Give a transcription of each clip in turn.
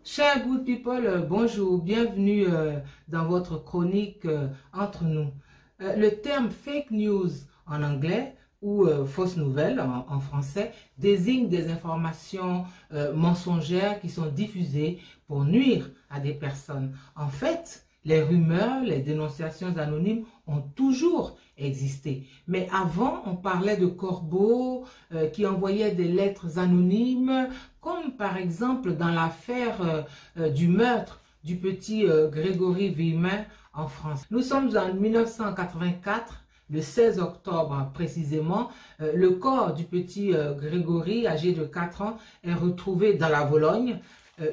Chers good people, bonjour, bienvenue dans votre chronique Entre nous. Le terme fake news en anglais ou fausse nouvelle en français désigne des informations mensongères qui sont diffusées pour nuire à des personnes. En fait, les rumeurs, les dénonciations anonymes ont toujours existé. Mais avant, on parlait de corbeaux qui envoyaient des lettres anonymes, comme par exemple dans l'affaire du meurtre du petit Grégory Villemin en France. Nous sommes en 1984, le 16 octobre précisément. Le corps du petit Grégory, âgé de 4 ans, est retrouvé dans la Vologne,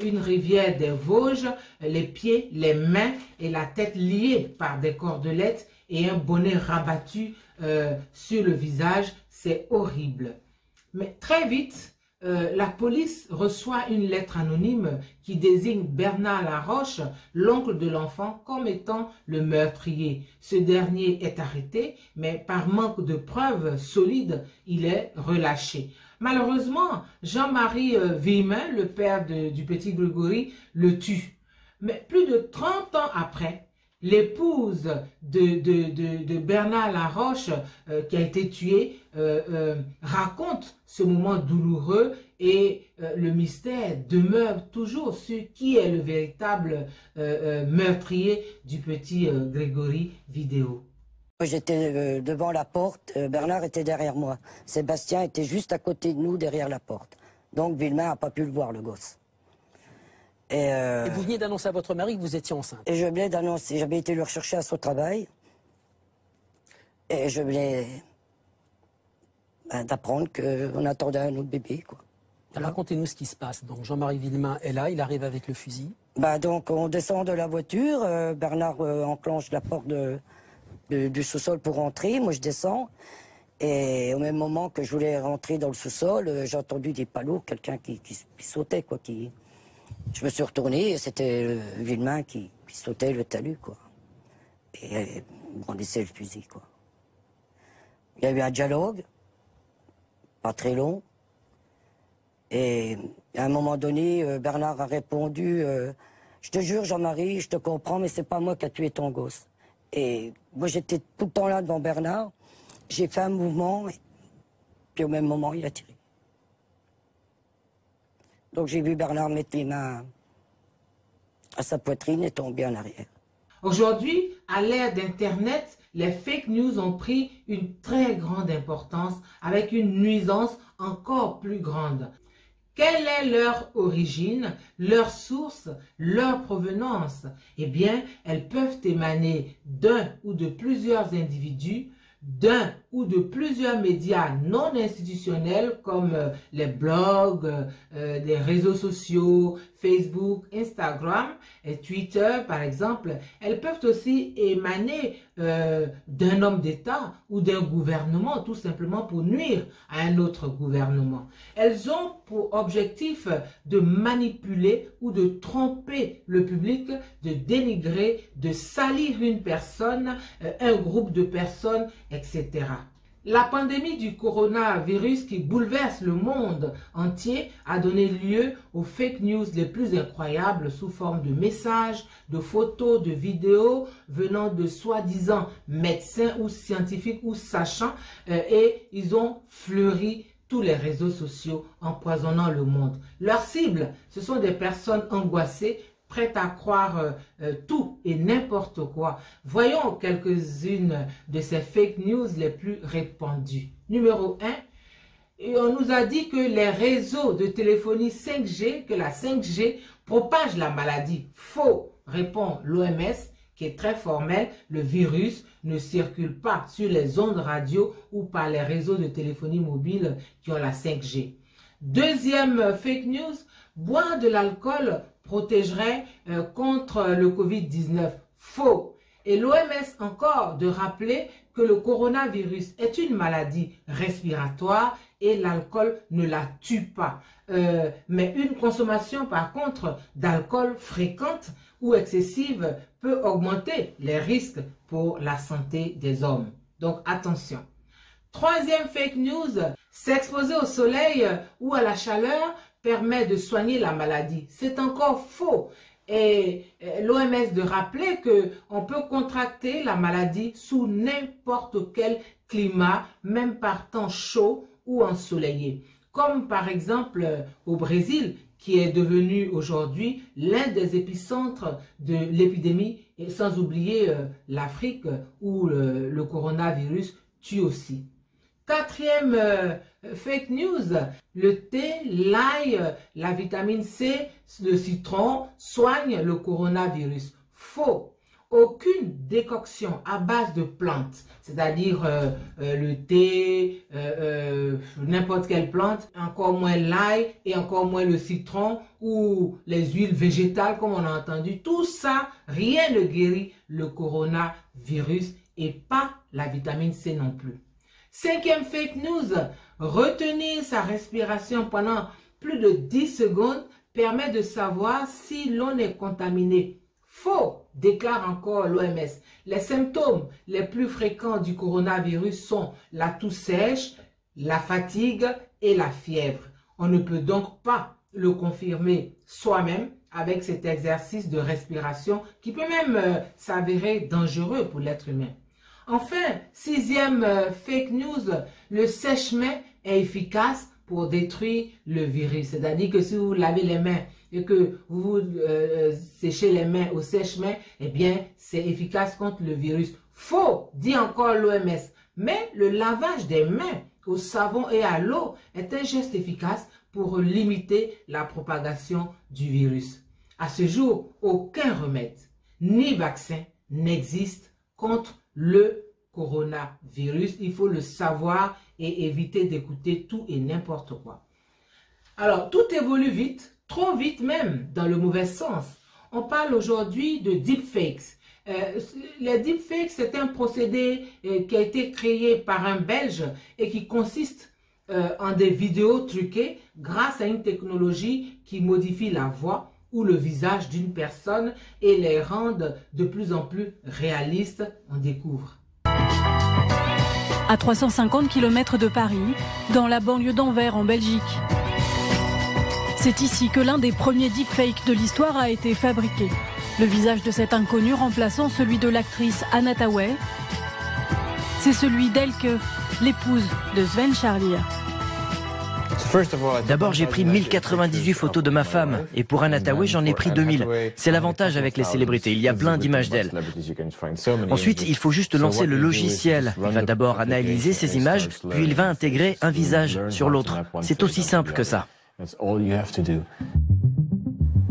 une rivière des Vosges, les pieds, les mains et la tête liées par des cordelettes et un bonnet rabattu sur le visage. C'est horrible. Mais très vite, la police reçoit une lettre anonyme qui désigne Bernard Laroche, l'oncle de l'enfant, comme étant le meurtrier. Ce dernier est arrêté, mais par manque de preuves solides, il est relâché. Malheureusement, Jean-Marie Villemin, le père du petit Grégory, le tue. Mais plus de 30 ans après, l'épouse de Bernard Laroche, qui a été tué, raconte ce moment douloureux et le mystère demeure toujours sur qui est le véritable meurtrier du petit Grégory Vidéo. J'étais devant la porte, Bernard était derrière moi. Sébastien était juste à côté de nous, derrière la porte. Donc Villemin n'a pas pu le voir, le gosse. Et vous veniez d'annoncer à votre mari que vous étiez enceinte. Et je venais d'annoncer, j'avais été le rechercher à son travail. Et je venais d'apprendre qu'on attendait un autre bébé, quoi. Voilà. Racontez-nous ce qui se passe. Donc Jean-Marie Villemin est là, il arrive avec le fusil. Donc on descend de la voiture, Bernard enclenche la porte du sous-sol pour rentrer, moi je descends. Et au même moment que je voulais rentrer dans le sous-sol, j'ai entendu des palos, quelqu'un qui sautait, quoi, Je me suis retourné et c'était Villemin qui sautait le talus, quoi. Et il brandissait le fusil, quoi. Il y a eu un dialogue, pas très long. Et à un moment donné, Bernard a répondu « Je te jure, Jean-Marie, je te comprends, mais c'est pas moi qui a tué ton gosse. » Et moi, j'étais tout le temps là devant Bernard. J'ai fait un mouvement, puis au même moment, il a tiré. Donc j'ai vu Bernard mettre les mains à sa poitrine et tomber en arrière. Aujourd'hui, à l'ère d'Internet, les fake news ont pris une très grande importance avec une nuisance encore plus grande. Quelle est leur origine, leur source, leur provenance? Eh bien, elles peuvent émaner d'un ou de plusieurs individus, d'un ou de plusieurs médias non institutionnels comme les blogs, des réseaux sociaux, Facebook, Instagram et Twitter par exemple. Elles peuvent aussi émaner d'un homme d'État ou d'un gouvernement, tout simplement pour nuire à un autre gouvernement. Elles ont pour objectif de manipuler ou de tromper le public, de dénigrer, de salir une personne, un groupe de personnes, etc. La pandémie du coronavirus qui bouleverse le monde entier a donné lieu aux fake news les plus incroyables sous forme de messages, de photos, de vidéos venant de soi-disant médecins ou scientifiques ou sachants et ils ont fleuri tous les réseaux sociaux empoisonnant le monde. Leur cible, ce sont des personnes angoissées, prêtes à croire tout et n'importe quoi. Voyons quelques-unes de ces fake news les plus répandues. Numéro 1, on nous a dit que les réseaux de téléphonie 5G, que la 5G propage la maladie. Faux, répond l'OMS, qui est très formel. Le virus ne circule pas sur les ondes radio ou par les réseaux de téléphonie mobile qui ont la 5G. Deuxième fake news, boire de l'alcool protégerait contre le Covid-19. Faux. Et l'OMS encore de rappeler que le coronavirus est une maladie respiratoire et l'alcool ne la tue pas. Mais une consommation par contre d'alcool fréquente ou excessive peut augmenter les risques pour la santé des hommes. Donc attention. Troisième fake news, s'exposer au soleil ou à la chaleur permet de soigner la maladie. C'est encore faux. Et l'OMS de rappeler qu'on peut contracter la maladie sous n'importe quel climat, même par temps chaud ou ensoleillé. Comme par exemple au Brésil, qui est devenu aujourd'hui l'un des épicentres de l'épidémie, et sans oublier l'Afrique où le coronavirus tue aussi. Quatrième fake news, le thé, l'ail, la vitamine C, le citron soignent le coronavirus. Faux. Aucune décoction à base de plantes, c'est-à-dire le thé, n'importe quelle plante, encore moins l'ail et encore moins le citron ou les huiles végétales comme on a entendu. Tout ça, rien ne guérit le coronavirus et pas la vitamine C non plus. Cinquième fake news, retenir sa respiration pendant plus de 10 secondes permet de savoir si l'on est contaminé. Faux, déclare encore l'OMS. Les symptômes les plus fréquents du coronavirus sont la toux sèche, la fatigue et la fièvre. On ne peut donc pas le confirmer soi-même avec cet exercice de respiration qui peut même s'avérer dangereux pour l'être humain. Enfin, sixième fake news, le sèche-main est efficace pour détruire le virus. C'est-à-dire que si vous lavez les mains et que vous séchez les mains au sèche-main, eh bien, c'est efficace contre le virus. Faux, dit encore l'OMS. Mais le lavage des mains au savon et à l'eau est un geste efficace pour limiter la propagation du virus. À ce jour, aucun remède ni vaccin n'existe contre le coronavirus. Il faut le savoir et éviter d'écouter tout et n'importe quoi. Alors, tout évolue vite, trop vite même, dans le mauvais sens. On parle aujourd'hui de deepfakes. Les deepfakes, c'est un procédé qui a été créé par un Belge et qui consiste en des vidéos truquées grâce à une technologie qui modifie la voix ou le visage d'une personne et les rendent de plus en plus réalistes. On découvre. À 350 km de Paris, dans la banlieue d'Anvers en Belgique. C'est ici que l'un des premiers deepfakes de l'histoire a été fabriqué. Le visage de cet inconnu remplaçant celui de l'actrice Anna Thaouet. C'est celui d'Elke, l'épouse de Sven Charlier. D'abord, j'ai pris 1098 photos de ma femme. Et pour Anna Thaouet, j'en ai pris 2000. C'est l'avantage avec les célébrités. Il y a plein d'images d'elle. Ensuite, il faut juste lancer le logiciel. Il va d'abord analyser ces images, puis il va intégrer un visage sur l'autre. C'est aussi simple que ça.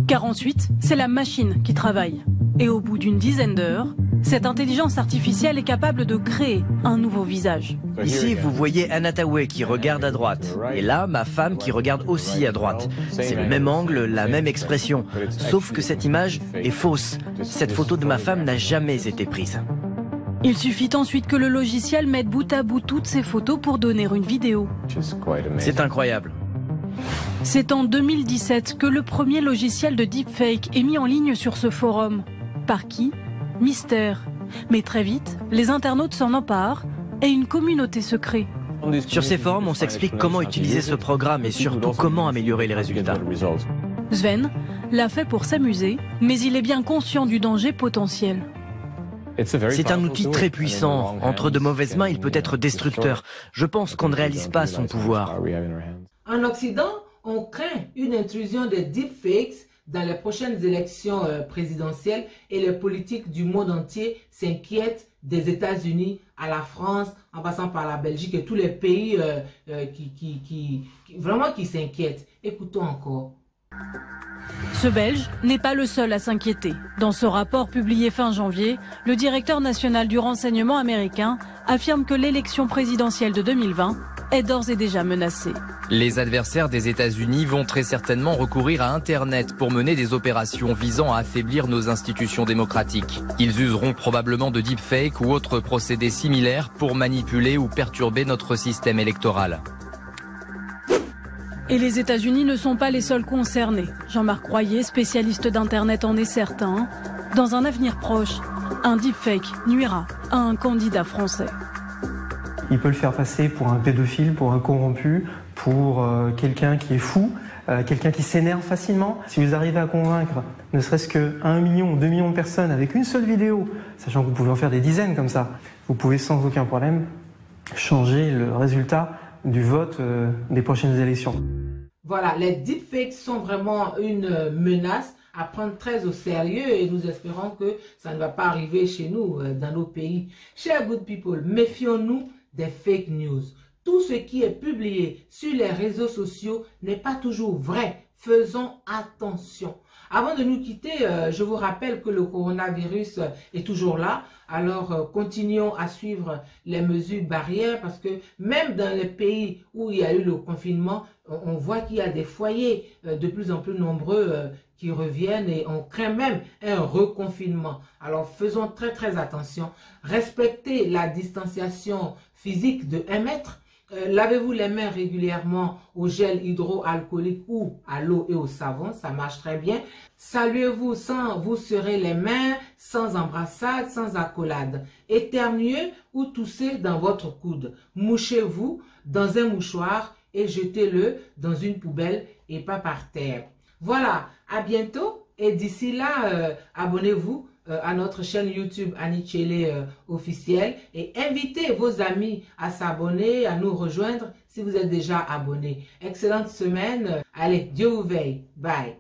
Car ensuite, c'est la machine qui travaille. Et au bout d'une dizaine d'heures, cette intelligence artificielle est capable de créer un nouveau visage. Ici, vous voyez Anna Thaouet qui regarde à droite. Et là, ma femme qui regarde aussi à droite. C'est le même angle, la même expression. Sauf que cette image est fausse. Cette photo de ma femme n'a jamais été prise. Il suffit ensuite que le logiciel mette bout à bout toutes ces photos pour donner une vidéo. C'est incroyable. C'est en 2017 que le premier logiciel de deepfake est mis en ligne sur ce forum. Par qui ? Mystère. Mais très vite, les internautes s'en emparent et une communauté se crée. Sur ces forums, on s'explique comment utiliser ce programme et surtout comment améliorer les résultats. Sven l'a fait pour s'amuser, mais il est bien conscient du danger potentiel. C'est un outil très puissant. Entre de mauvaises mains, il peut être destructeur. Je pense qu'on ne réalise pas son pouvoir. En Occident, on craint une intrusion des deepfakes dans les prochaines élections présidentielles et les politiques du monde entier s'inquiètent des États-Unis à la France, en passant par la Belgique et tous les pays qui s'inquiètent. Écoutons encore. Ce Belge n'est pas le seul à s'inquiéter. Dans ce rapport publié fin janvier, le directeur national du renseignement américain affirme que l'élection présidentielle de 2020 est d'ores et déjà menacée. Les adversaires des États-Unis vont très certainement recourir à Internet pour mener des opérations visant à affaiblir nos institutions démocratiques. Ils useront probablement de deepfake ou autres procédés similaires pour manipuler ou perturber notre système électoral. Et les États-Unis ne sont pas les seuls concernés. Jean-Marc Royer, spécialiste d'Internet, en est certain. Dans un avenir proche, un deepfake nuira à un candidat français. il peut le faire passer pour un pédophile, pour un corrompu, pour quelqu'un qui est fou, quelqu'un qui s'énerve facilement. Si vous arrivez à convaincre ne serait-ce que 1 million ou 2 millions de personnes avec une seule vidéo, sachant que vous pouvez en faire des dizaines comme ça, vous pouvez sans aucun problème changer le résultat du vote des prochaines élections. Voilà, les deepfakes sont vraiment une menace à prendre très au sérieux et nous espérons que ça ne va pas arriver chez nous, dans nos pays. Chers good people, méfions-nous des fake news. Tout ce qui est publié sur les réseaux sociaux n'est pas toujours vrai. Faisons attention. Avant de nous quitter, je vous rappelle que le coronavirus est toujours là. Alors, continuons à suivre les mesures barrières parce que même dans les pays où il y a eu le confinement, on voit qu'il y a des foyers de plus en plus nombreux qui reviennent et on craint même un reconfinement. Alors, faisons très attention. Respectez la distanciation physique de 1 mètre. Lavez-vous les mains régulièrement au gel hydroalcoolique ou à l'eau et au savon, ça marche très bien. Saluez-vous sans vous serrer les mains, sans embrassade, sans accolade. Éternuez ou toussez dans votre coude. Mouchez-vous dans un mouchoir et jetez-le dans une poubelle et pas par terre. Voilà, à bientôt et d'ici là, abonnez-vous à notre chaîne YouTube Annie Tchele officielle et invitez vos amis à s'abonner, à nous rejoindre si vous êtes déjà abonnés. Excellente semaine. Allez, Dieu vous veille. Bye.